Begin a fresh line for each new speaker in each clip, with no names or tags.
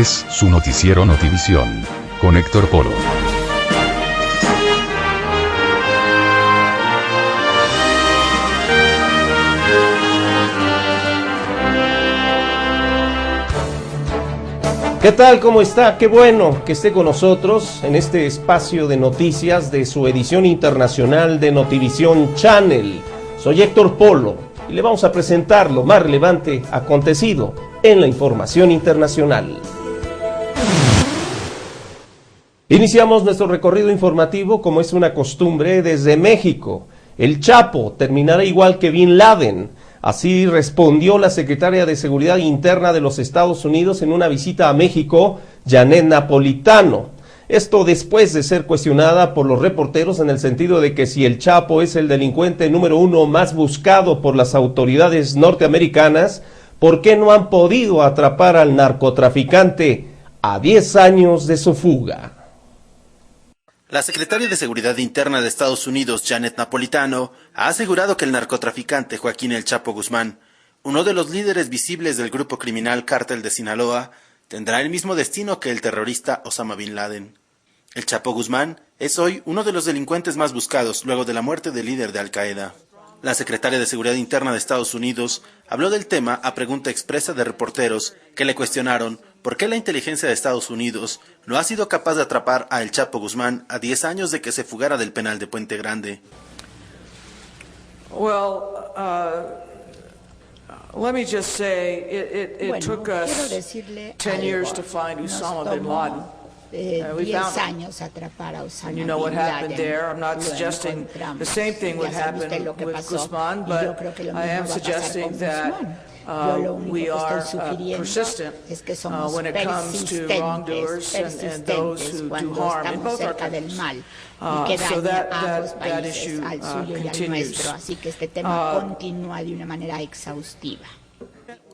es su noticiero Notivisión, con Héctor Polo.
¿Qué tal? ¿Cómo está? Qué bueno que esté con nosotros en este espacio de noticias de su edición internacional de Notivisión Channel. Soy Héctor Polo y le vamos a presentar lo más relevante acontecido en la información internacional. Iniciamos nuestro recorrido informativo como es una costumbre desde México. El Chapo terminará igual que Bin Laden. Así respondió la secretaria de Seguridad Interna de los Estados Unidos en una visita a México, Janet Napolitano. Esto después de ser cuestionada por los reporteros en el sentido de que si el Chapo es el delincuente número 1 más buscado por las autoridades norteamericanas, ¿por qué no han podido atrapar al narcotraficante a 10 años de su fuga?
La secretaria de Seguridad Interna de Estados Unidos, Janet Napolitano, ha asegurado que el narcotraficante Joaquín El Chapo Guzmán, uno de los líderes visibles del grupo criminal Cártel de Sinaloa, tendrá el mismo destino que el terrorista Osama Bin Laden. El Chapo Guzmán es hoy uno de los delincuentes más buscados luego de la muerte del líder de Al-Qaeda. La secretaria de Seguridad Interna de Estados Unidos habló del tema a pregunta expresa de reporteros que le cuestionaron por qué la inteligencia de Estados Unidos no ha sido capaz de atrapar a El Chapo Guzmán a 10 años de que se fugara del penal de Puente Grande.
Let me just say, it took us 10 years to find Osama bin Laden.
10 años atrapar a Osama
and you know what
bin
happened
Laden.
there. I'm not suggesting the same thing would happen with Guzman, but I am suggesting that we are persistent when it comes to wrongdoers and those who do harm in both our countries. So that issue continues.
Así que este tema continúa de una manera exhaustiva.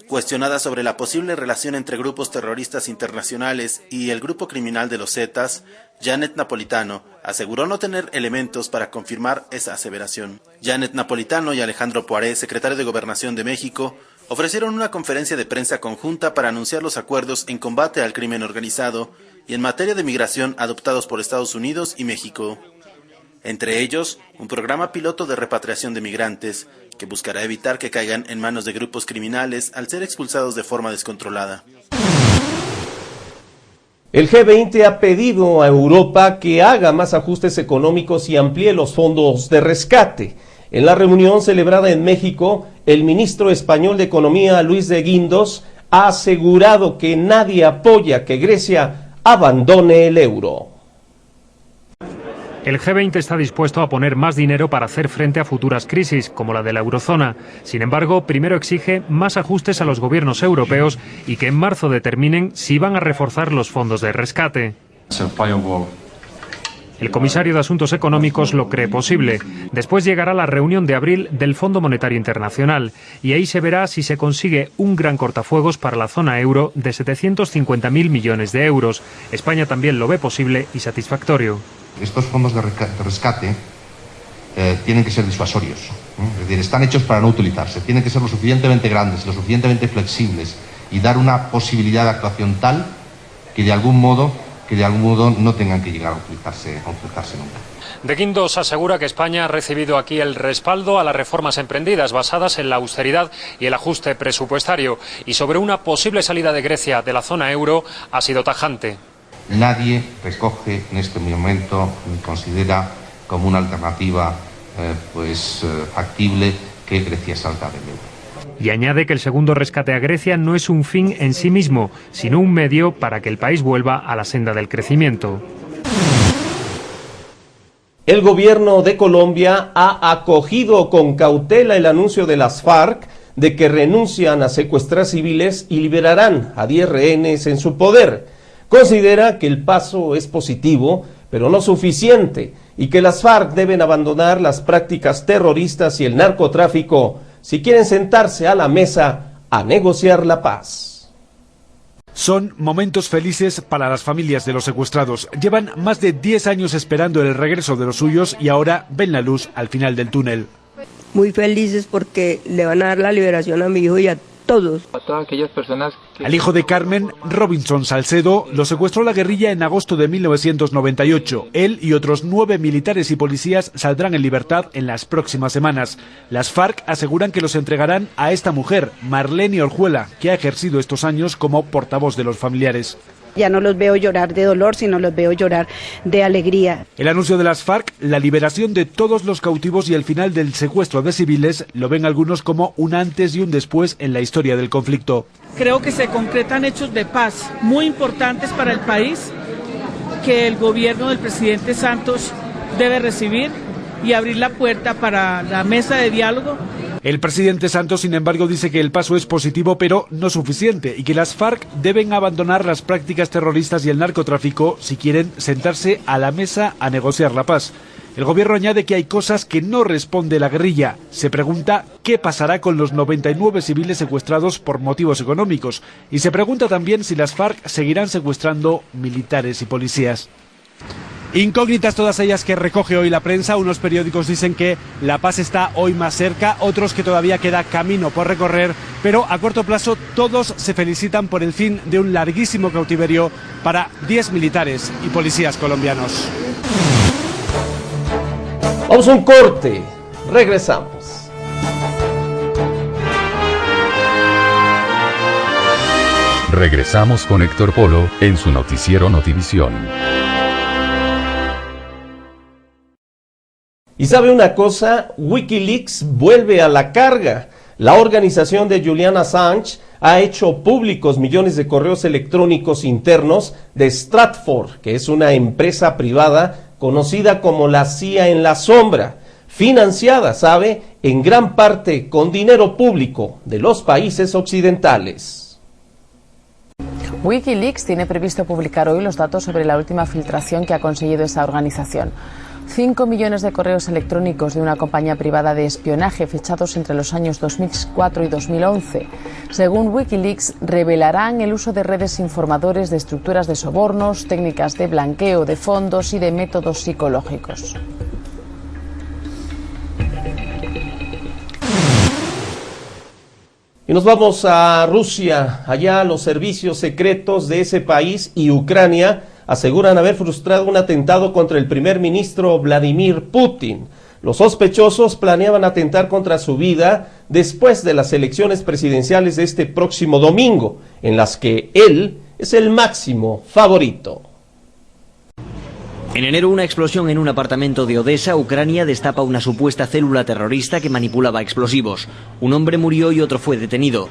Cuestionada sobre la posible relación entre grupos terroristas internacionales y el grupo criminal de los Zetas, Janet Napolitano aseguró no tener elementos para confirmar esa aseveración. Janet Napolitano y Alejandro Poiré, secretario de Gobernación de México, ofrecieron una conferencia de prensa conjunta para anunciar los acuerdos en combate al crimen organizado y en materia de migración adoptados por Estados Unidos y México. Entre ellos, un programa piloto de repatriación de migrantes que buscará evitar que caigan en manos de grupos criminales al ser expulsados de forma descontrolada.
El G20 ha pedido a Europa que haga más ajustes económicos y amplíe los fondos de rescate. En la reunión celebrada en México, el ministro español de Economía, Luis de Guindos, ha asegurado que nadie apoya que Grecia abandone el euro.
El G20 está dispuesto a poner más dinero para hacer frente a futuras crisis, como la de la eurozona. Sin embargo, primero exige más ajustes a los gobiernos europeos y que en marzo determinen si van a reforzar los fondos de rescate. El comisario de Asuntos Económicos lo cree posible. Después llegará la reunión de abril del Fondo Monetario Internacional y ahí se verá si se consigue un gran cortafuegos para la zona euro de 750.000 millones de euros. España también lo ve posible y satisfactorio.
Estos fondos de rescate tienen que ser disuasorios, es decir, están hechos para no utilizarse, tienen que ser lo suficientemente grandes, lo suficientemente flexibles y dar una posibilidad de actuación tal que de algún modo no tengan que llegar a utilizarse nunca.
De Guindos asegura que España ha recibido aquí el respaldo a las reformas emprendidas basadas en la austeridad y el ajuste presupuestario, y sobre una posible salida de Grecia de la zona euro ha sido tajante.
Nadie recoge en este momento ni considera como una alternativa factible que Grecia salga del euro.
Y añade que el segundo rescate a Grecia no es un fin en sí mismo, sino un medio para que el país vuelva a la senda del crecimiento.
El gobierno de Colombia ha acogido con cautela el anuncio de las FARC de que renuncian a secuestrar civiles y liberarán a 10 rehenes en su poder. Considera que el paso es positivo, pero no suficiente, y que las FARC deben abandonar las prácticas terroristas y el narcotráfico si quieren sentarse a la mesa a negociar la paz.
Son momentos felices para las familias de los secuestrados. Llevan más de 10 años esperando el regreso de los suyos y ahora ven la luz al final del túnel.
Muy felices porque le van a dar la liberación a mi hijo y a todos.
A todas aquellas personas
Al hijo de Carmen, Robinson Salcedo, lo secuestró la guerrilla en agosto de 1998. Él y otros 9 militares y policías saldrán en libertad en las próximas semanas. Las FARC aseguran que los entregarán a esta mujer, Marlene Orjuela, que ha ejercido estos años como portavoz de los familiares.
Ya no los veo llorar de dolor, sino los veo llorar de alegría.
El anuncio de las FARC, la liberación de todos los cautivos y el final del secuestro de civiles, lo ven algunos como un antes y un después en la historia del conflicto.
Creo que se concretan hechos de paz muy importantes para el país, que el gobierno del presidente Santos debe recibir y abrir la puerta para la mesa de diálogo.
El presidente Santos, sin embargo, dice que el paso es positivo pero no suficiente y que las FARC deben abandonar las prácticas terroristas y el narcotráfico si quieren sentarse a la mesa a negociar la paz. El gobierno añade que hay cosas que no responde la guerrilla. Se pregunta qué pasará con los 99 civiles secuestrados por motivos económicos y se pregunta también si las FARC seguirán secuestrando militares y policías. Incógnitas todas ellas que recoge hoy la prensa. Unos periódicos dicen que la paz está hoy más cerca, otros que todavía queda camino por recorrer, pero a corto plazo todos se felicitan por el fin de un larguísimo cautiverio para 10 militares y policías colombianos.
Vamos a un corte, regresamos.
Regresamos con Héctor Polo en su noticiero Notivisión.
Y sabe una cosa, Wikileaks vuelve a la carga. La organización de Julian Assange ha hecho públicos millones de correos electrónicos internos de Stratfor, que es una empresa privada conocida como la CIA en la sombra, financiada, sabe, en gran parte con dinero público de los países occidentales.
Wikileaks tiene previsto publicar hoy los datos sobre la última filtración que ha conseguido esa organización. 5 millones de correos electrónicos de una compañía privada de espionaje fechados entre los años 2004 y 2011. Según Wikileaks, revelarán el uso de redes informadores de estructuras de sobornos, técnicas de blanqueo de fondos y de métodos psicológicos.
Y nos vamos a Rusia. Allá los servicios secretos de ese país y Ucrania aseguran haber frustrado un atentado contra el primer ministro Vladimir Putin. Los sospechosos planeaban atentar contra su vida después de las elecciones presidenciales de este próximo domingo, en las que él es el máximo favorito.
En enero, una explosión en un apartamento de Odessa, Ucrania, destapa una supuesta célula terrorista que manipulaba explosivos. Un hombre murió y otro fue detenido.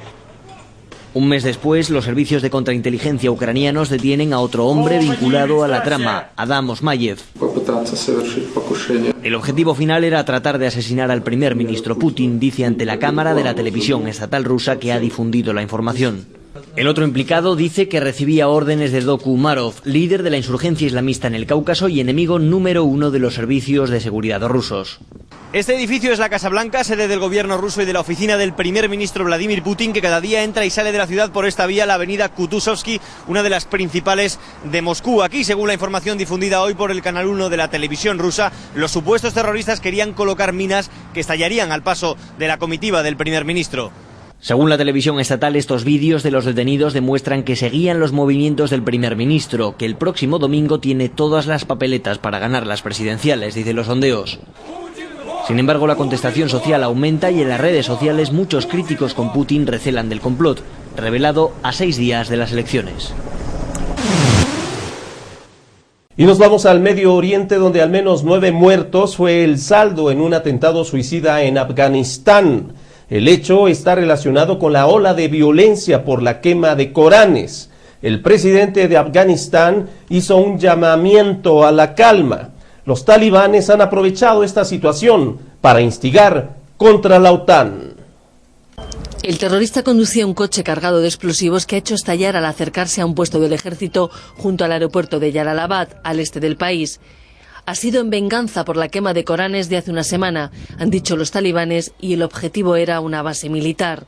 Un mes después, los servicios de contrainteligencia ucranianos detienen a otro hombre vinculado a la trama, Adam Osmayev. El objetivo final era tratar de asesinar al primer ministro Putin, dice ante la cámara de la televisión estatal rusa que ha difundido la información. El otro implicado dice que recibía órdenes de Doku Umarov, líder de la insurgencia islamista en el Cáucaso y enemigo número 1 de los servicios de seguridad rusos.
Este edificio es la Casa Blanca, sede del gobierno ruso y de la oficina del primer ministro Vladimir Putin, que cada día entra y sale de la ciudad por esta vía, la avenida Kutuzovsky, una de las principales de Moscú. Aquí, según la información difundida hoy por el Canal 1 de la televisión rusa, los supuestos terroristas querían colocar minas que estallarían al paso de la comitiva del primer ministro.
Según la televisión estatal, estos vídeos de los detenidos demuestran que seguían los movimientos del primer ministro, que el próximo domingo tiene todas las papeletas para ganar las presidenciales, dicen los sondeos. Sin embargo, la contestación social aumenta y en las redes sociales muchos críticos con Putin recelan del complot, revelado a 6 días de las elecciones.
Y nos vamos al Medio Oriente, donde al menos 9 muertos fue el saldo en un atentado suicida en Afganistán. El hecho está relacionado con la ola de violencia por la quema de Coranes. El presidente de Afganistán hizo un llamamiento a la calma. Los talibanes han aprovechado esta situación para instigar contra la OTAN.
El terrorista conducía un coche cargado de explosivos que ha hecho estallar al acercarse a un puesto del ejército junto al aeropuerto de Jalalabad, al este del país. Ha sido en venganza por la quema de Coranes de hace una semana, han dicho los talibanes, y el objetivo era una base militar.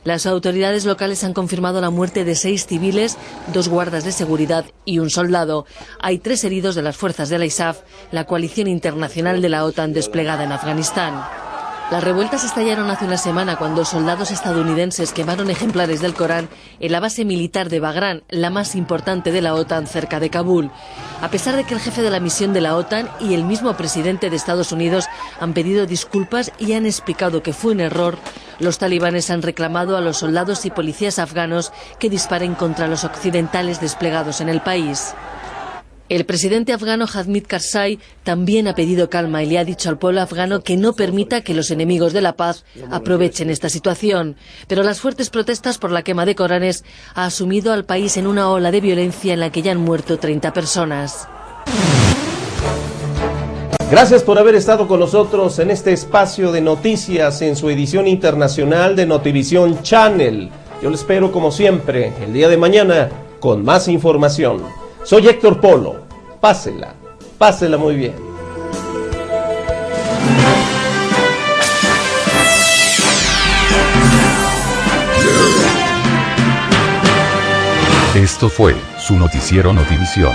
Las autoridades locales han confirmado la muerte de 6 civiles, 2 guardas de seguridad y un soldado. Hay 3 heridos de las fuerzas de la ISAF, la coalición internacional de la OTAN desplegada en Afganistán. Las revueltas estallaron hace una semana cuando soldados estadounidenses quemaron ejemplares del Corán en la base militar de Bagrán, la más importante de la OTAN cerca de Kabul. A pesar de que el jefe de la misión de la OTAN y el mismo presidente de Estados Unidos han pedido disculpas y han explicado que fue un error, los talibanes han reclamado a los soldados y policías afganos que disparen contra los occidentales desplegados en el país. El presidente afgano Hamid Karzai también ha pedido calma y le ha dicho al pueblo afgano que no permita que los enemigos de la paz aprovechen esta situación. Pero las fuertes protestas por la quema de Coranes ha asumido al país en una ola de violencia en la que ya han muerto 30 personas.
Gracias por haber estado con nosotros en este espacio de noticias en su edición internacional de Notivisión Channel. Yo lo espero como siempre el día de mañana con más información. Soy Héctor Polo. Pásela muy bien.
Esto fue su noticiero Notivisión.